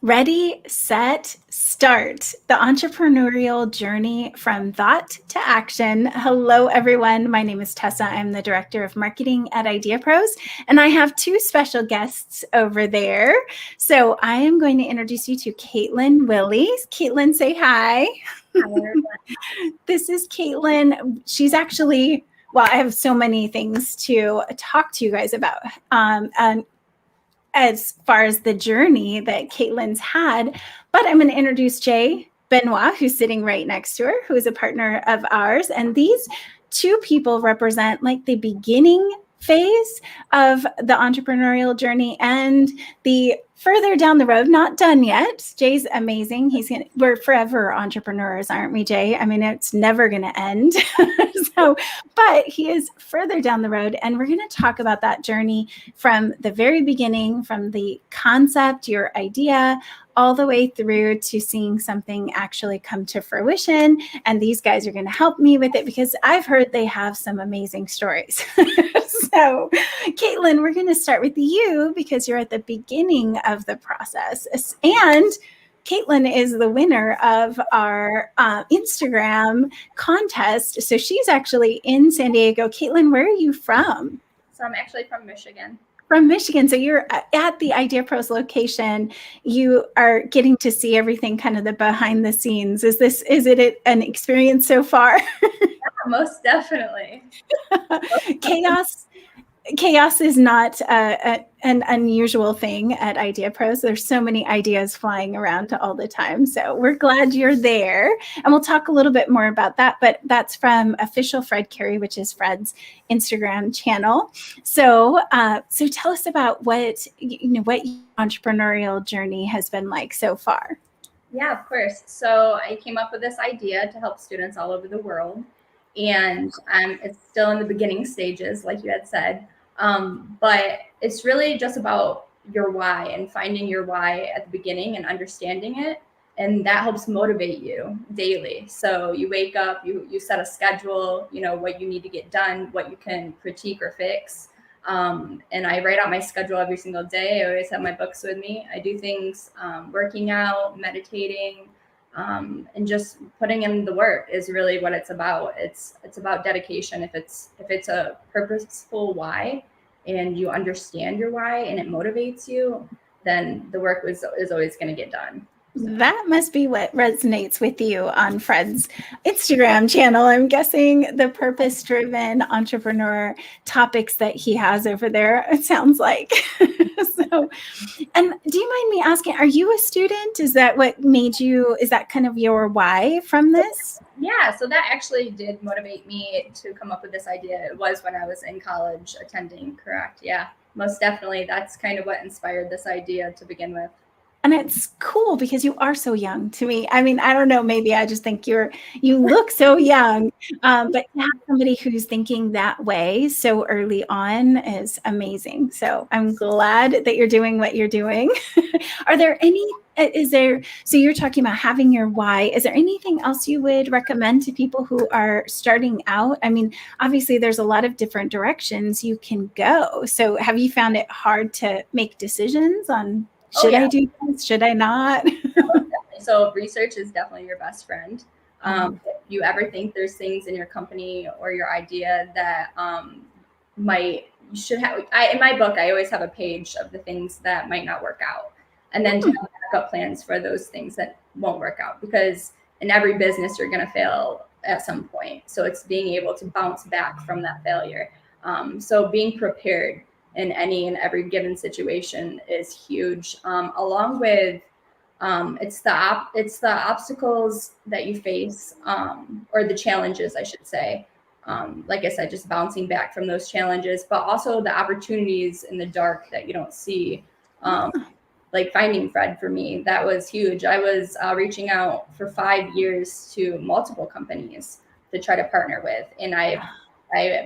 Ready, set, start. The entrepreneurial journey from thought to action. Hello, everyone. My name is Tessa. I'm the Director of Marketing at IdeaPros, and I have two special guests over there. So I am going to introduce you to Caitlin Willies. Caitlin, say hi. Hi, everyone. This is Caitlin. She's actually, well, I have so many things to talk to you guys about. And as far as the journey that Caitlin's had, but I'm going to introduce Jay Benoit, who's sitting right next to her, who is a partner of ours. And these two people represent like the beginning phase of the entrepreneurial journey and the further down the road, not done yet. Jay's amazing. We're forever entrepreneurs, aren't we, Jay? I mean, it's never going to end. But he is further down the road, and we're going to talk about that journey from the very beginning, from the concept, your idea, all the way through to seeing something actually come to fruition. And these guys are going to help me with it because I've heard they have some amazing stories. So, Caitlin, we're going to start with you because you're at the beginning of the process. And Caitlin is the winner of our Instagram contest. So she's actually in San Diego. Caitlin, where are you from? So I'm actually from Michigan. From Michigan. So you're at the IdeaPros location. You are getting to see everything, kind of the behind the scenes. Is it an experience so far? Yeah, most definitely. Chaos is not an unusual thing at IdeaPros. There's so many ideas flying around all the time. So we're glad you're there. And we'll talk a little bit more about that. But that's from Official Fred Cary, which is Fred's Instagram channel. So tell us about what your entrepreneurial journey has been like so far. Yeah, of course. So I came up with this idea to help students all over the world. And it's still in the beginning stages, like you had said. But it's really just about your why and finding your why at the beginning and understanding it. And that helps motivate you daily. So you wake up, you set a schedule, what you need to get done, what you can critique or fix. And I write out my schedule every single day. I always have my books with me. I do things, working out, meditating, and just putting in the work is really what it's about. It's about dedication. If it's a purposeful why and you understand your why and it motivates you, then the work is always going to get done. That must be what resonates with you on Fred's Instagram channel. I'm guessing the purpose-driven entrepreneur topics that he has over there, it sounds like. So, and do you mind me asking, are you a student? Is that kind of your why from this? Yeah, so that actually did motivate me to come up with this idea. It was when I was in college attending, correct? Yeah, most definitely. That's kind of what inspired this idea to begin with. And it's cool because you are so young to me. I mean, I don't know, maybe I just think you look so young, but to have somebody who's thinking that way so early on is amazing. So I'm glad that you're doing what you're doing. So you're talking about having your why. Is there anything else you would recommend to people who are starting out? I mean, obviously there's a lot of different directions you can go. So have you found it hard to make decisions on should I do this? Should I not? So research is definitely your best friend. If you ever think there's things in your company or your idea that you should have, in my book, I always have a page of the things that might not work out. And then to have backup plans for those things that won't work out, because in every business, you're going to fail at some point. So it's being able to bounce back from that failure. So being prepared in any and every given situation is huge. Along with it's the obstacles that you face, or the challenges, I should say. Like I said, just bouncing back from those challenges, but also the opportunities in the dark that you don't see. Like finding Fred, for me, that was huge. I was reaching out for 5 years to multiple companies to try to partner with, and I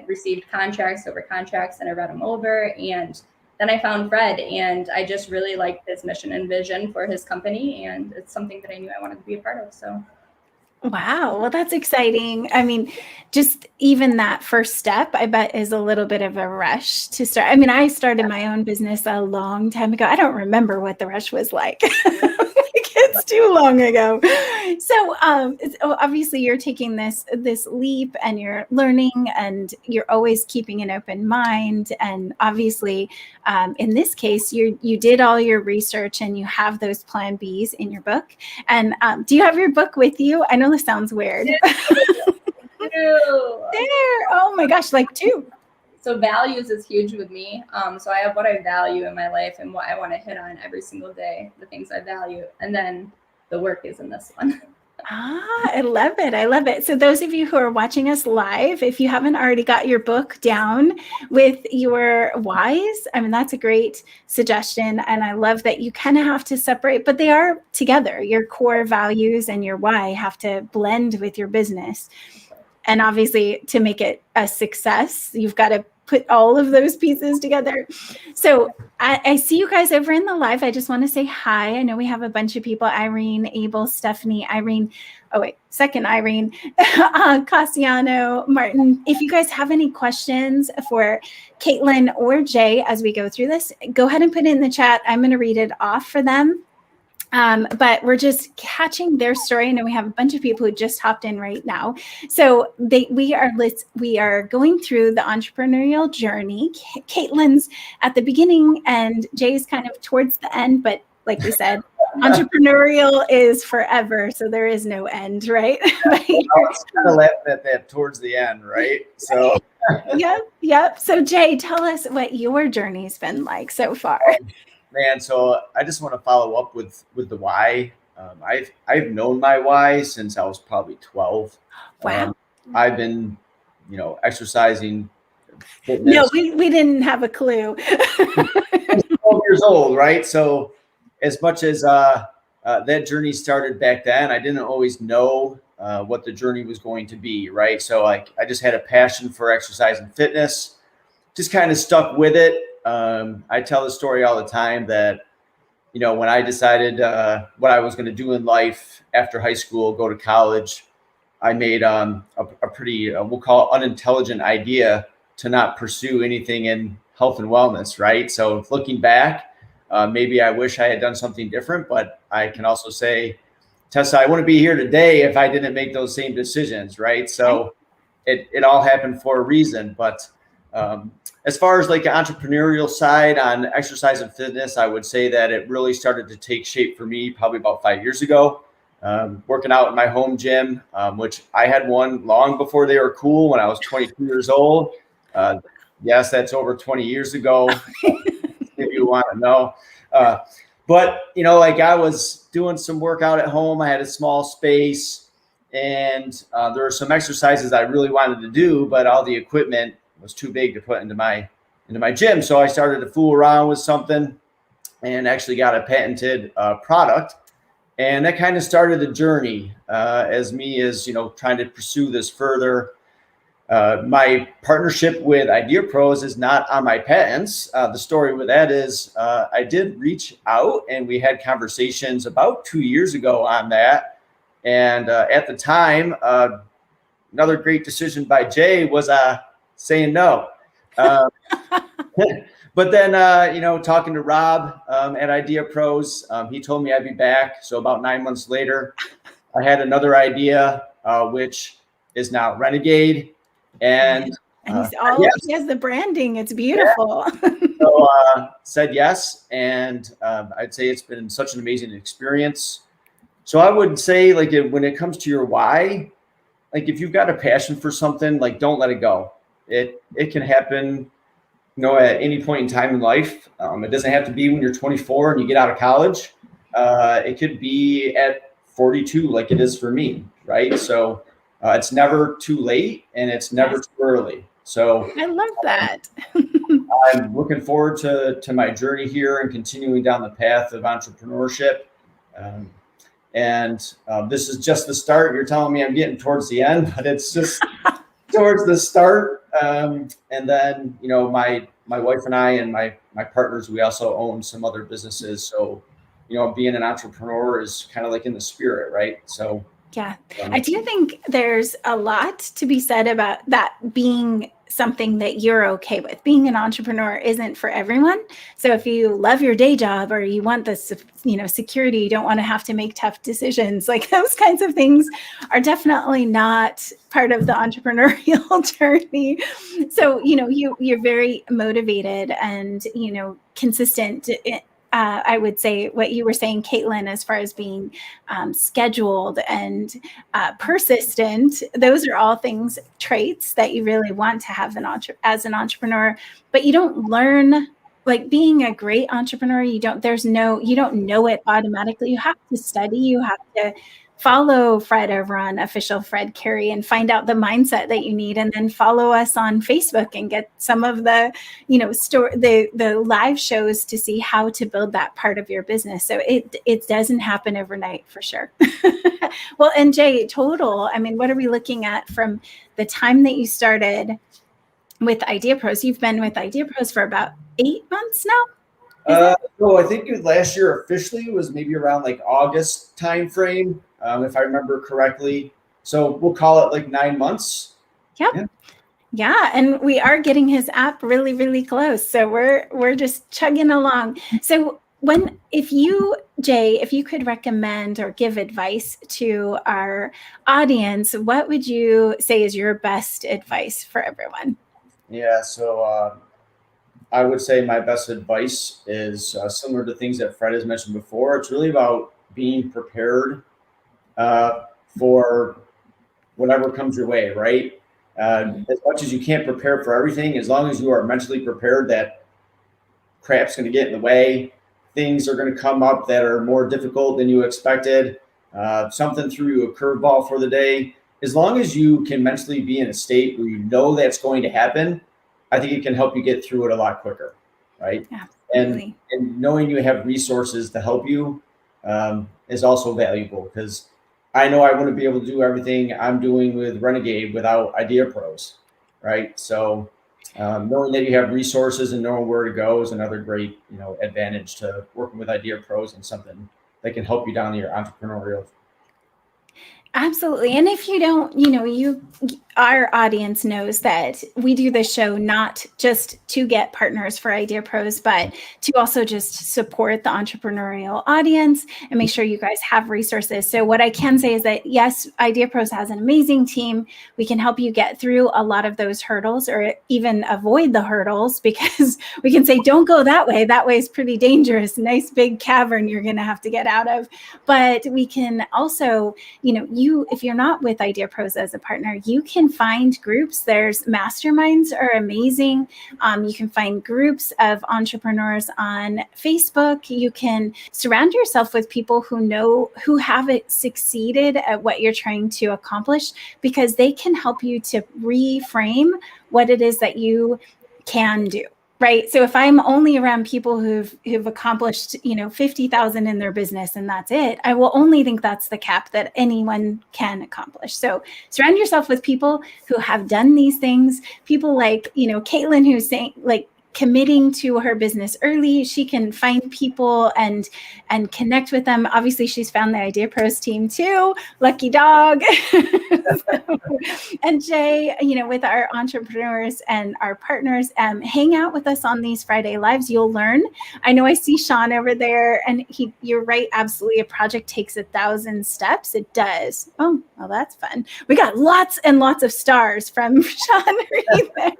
received contracts over contracts, and I read them over, and then I found Fred, and I just really liked his mission and vision for his company, and it's something that I knew I wanted to be a part of. So Wow. Well, that's exciting. I mean, just even that first step, I bet, is a little bit of a rush to start. I mean, I started my own business a long time ago. I don't remember what the rush was like. too long ago. So obviously you're taking this leap and you're learning and you're always keeping an open mind. And obviously in this case, you did all your research and you have those plan Bs in your book. And do you have your book with you? I know this sounds weird. There. Oh my gosh, like two. So values is huge with me. So I have what I value in my life and what I want to hit on every single day, the things I value. And then the work is in this one. I love it. I love it. So those of you who are watching us live, if you haven't already got your book down with your whys, I mean, that's a great suggestion. And I love that you kind of have to separate, but they are together. Your core values and your why have to blend with your business. And obviously, to make it a success, you've got to put all of those pieces together. So I see you guys over in the live. I just want to say hi. I know we have a bunch of people: Irene, Abel, Stephanie, Irene. Oh, wait, second Irene, Cassiano, Martin. If you guys have any questions for Caitlin or Jay as we go through this, go ahead and put it in the chat. I'm going to read it off for them. But we're just catching their story. I know we have a bunch of people who just hopped in right now. So we are going through the entrepreneurial journey. Caitlin's at the beginning and Jay's kind of towards the end, but like we said, entrepreneurial is forever. So there is no end, right? I was kind of laughing at that towards the end, right? So Yep. So Jay, tell us what your journey's been like so far. Man, so I just want to follow up with the why. I've known my why since I was probably 12. Wow. I've been, exercising. Fitness. No, we didn't have a clue. I was 12 years old, right? So as much as that journey started back then, I didn't always know what the journey was going to be, right? So I just had a passion for exercise and fitness, just kind of stuck with it. I tell the story all the time that, when I decided what I was going to do in life after high school, go to college, I made a pretty, we'll call it unintelligent idea to not pursue anything in health and wellness, right? So looking back, maybe I wish I had done something different, but I can also say, Tessa, I wouldn't be here today if I didn't make those same decisions, right? So it all happened for a reason, but as far as like the entrepreneurial side on exercise and fitness, I would say that it really started to take shape for me probably about 5 years ago. Working out in my home gym, which I had one long before they were cool when I was 22 years old. Yes, that's over 20 years ago, if you want to know. But, I was doing some workout at home. I had a small space and there were some exercises I really wanted to do, but all the equipment was too big to put into my gym. So I started to fool around with something and actually got a patented product. And that kind of started the journey as trying to pursue this further. My partnership with IdeaPros is not on my patents. The story with that is I did reach out and we had conversations about 2 years ago on that. And at the time, another great decision by Jay was saying no. But then, talking to Rob at IdeaPros, he told me I'd be back. So about 9 months later, I had another idea, which is now Renegade. And he has the branding. It's beautiful. Yeah. So said yes. And I'd say it's been such an amazing experience. So I would say, when it comes to your why, if you've got a passion for something, don't let it go. It can happen, at any point in time in life. It doesn't have to be when you're 24 and you get out of college. It could be at 42, like it is for me, right? So it's never too late and it's never too early. So I love that. I'm looking forward to my journey here and continuing down the path of entrepreneurship. And this is just the start. You're telling me I'm getting towards the end, but it's just towards the start. And then, my wife and I and my partners, we also own some other businesses. So, being an entrepreneur is kind of like in the spirit, right? So, yeah, I do think there's a lot to be said about that being something that you're okay with. Being an entrepreneur isn't for everyone. So if you love your day job or you want the security, you don't want to have to make tough decisions, like those kinds of things are definitely not part of the entrepreneurial journey. So, you're very motivated and, consistent. I would say what you were saying, Caitlin, as far as being scheduled and persistent, those are all traits that you really want to have as an entrepreneur. But you don't learn, like being a great entrepreneur, you don't know it automatically. You have to study, you have to follow Fred over on Official Fred Cary and find out the mindset that you need, and then follow us on Facebook and get some of the the live shows to see how to build that part of your business. So it doesn't happen overnight, for sure. Well, and Jay, total, I mean, what are we looking at from the time that you started with IdeaPros? You've been with IdeaPros for about 8 months now. So I think last year officially was maybe around like August timeframe, if I remember correctly. So we'll call it like 9 months. Yep. Yeah, and we are getting his app really, really close. So we're just chugging along. So if you could recommend or give advice to our audience, what would you say is your best advice for everyone? Yeah, so I would say my best advice is similar to things that Fred has mentioned before. It's really about being prepared for whatever comes your way, right? As much as you can't prepare for everything, as long as you are mentally prepared that crap's going to get in the way, things are going to come up that are more difficult than you expected, something threw you a curveball for the day. As long as you can mentally be in a state where you know that's going to happen, I think it can help you get through it a lot quicker, right? Absolutely. And knowing you have resources to help you is also valuable, because I know I wouldn't be able to do everything I'm doing with Renegade without IdeaPros, right? So knowing that you have resources and knowing where to go is another great, advantage to working with IdeaPros and something that can help you down your entrepreneurial. Absolutely. And if you don't, our audience knows that we do this show not just to get partners for IdeaPros, but to also just support the entrepreneurial audience and make sure you guys have resources. So what I can say is that, yes, IdeaPros has an amazing team. We can help you get through a lot of those hurdles, or even avoid the hurdles, because we can say, don't go that way. That way is pretty dangerous. Nice big cavern you're going to have to get out of. But we can also, if you're not with IdeaPros as a partner, you can find groups. There's masterminds are amazing. You can find groups of entrepreneurs on Facebook. You can surround yourself with people who have succeeded at what you're trying to accomplish, because they can help you to reframe what it is that you can do. Right. So if I'm only around people who've accomplished, 50,000 in their business and that's it, I will only think that's the cap that anyone can accomplish. So surround yourself with people who have done these things, people like, Caitlin, who's saying, like, committing to her business early. She can find people and connect with them. Obviously, she's found the IdeaPros team too. Lucky dog. And Jay, with our entrepreneurs and our partners, hang out with us on these Friday lives. You'll learn. I know I see Sean over there, and you're right. Absolutely. A project takes 1,000 steps. It does. Oh, well, that's fun. We got lots and lots of stars from Sean right there.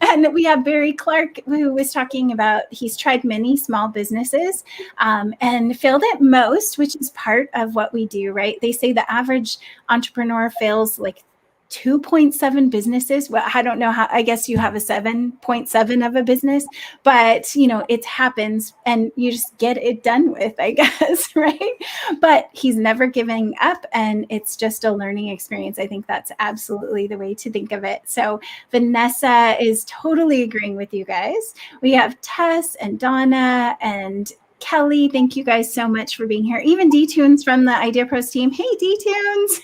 And we have Barry Clark, who was talking about, he's tried many small businesses and failed at most, which is part of what we do, right? They say the average entrepreneur fails like 2.7 businesses. Well, I don't know how, I guess you have a 7.7 of a business, but it happens and you just get it done with, I guess, right? But he's never giving up, and it's just a learning experience. I think that's absolutely the way to think of it. So Vanessa is totally agreeing with you guys. We have Tess and Donna and Kelly, thank you guys so much for being here. Even D-Tunes from the IdeaPros team. Hey, D-Tunes.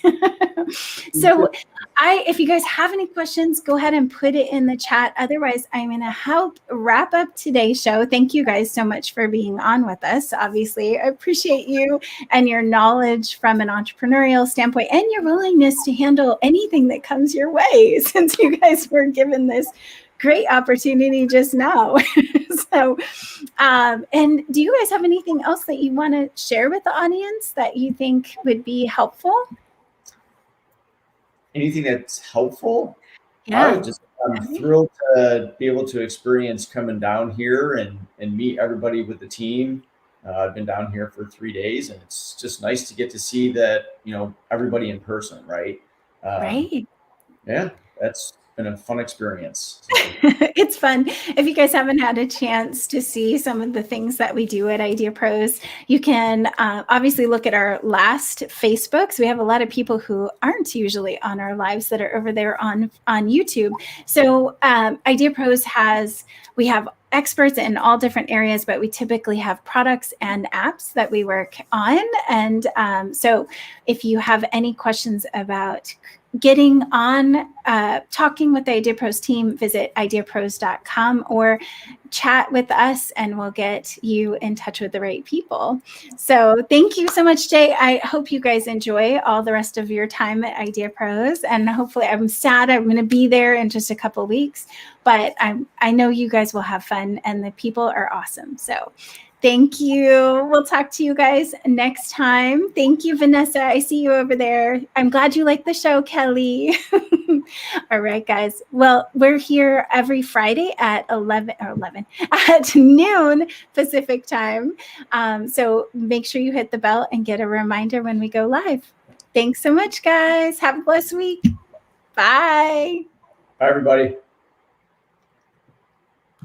So if you guys have any questions, go ahead and put it in the chat. Otherwise, I'm going to help wrap up today's show. Thank you guys so much for being on with us. Obviously, I appreciate you and your knowledge from an entrepreneurial standpoint and your willingness to handle anything that comes your way, since you guys were given this great opportunity just now. So, and do you guys have anything else that you want to share with the audience that you think would be helpful? Anything that's helpful? Yeah. I'm thrilled to be able to experience coming down here and meet everybody with the team. I've been down here for 3 days, and it's just nice to get to see that, everybody in person, right? Right. Yeah, that's been a fun experience. It's fun. If you guys haven't had a chance to see some of the things that we do at IdeaPros, you can obviously look at our last Facebooks. We have a lot of people who aren't usually on our lives that are over there on YouTube. So IdeaPros we have experts in all different areas, but we typically have products and apps that we work on. And so if you have any questions about getting on, talking with the IdeaPros team, visit ideapros.com or chat with us and we'll get you in touch with the right people. So thank you so much, Jay. I hope you guys enjoy all the rest of your time at IdeaPros, and hopefully I'm sad I'm going to be there in just a couple of weeks, but I know you guys will have fun and the people are awesome. So thank you. We'll talk to you guys next time. Thank you, Vanessa. I see you over there. I'm glad you like the show, Kelly. All right, guys. Well, we're here every Friday at 11 at noon Pacific time. So make sure you hit the bell and get a reminder when we go live. Thanks so much, guys. Have a blessed week. Bye. Bye, everybody.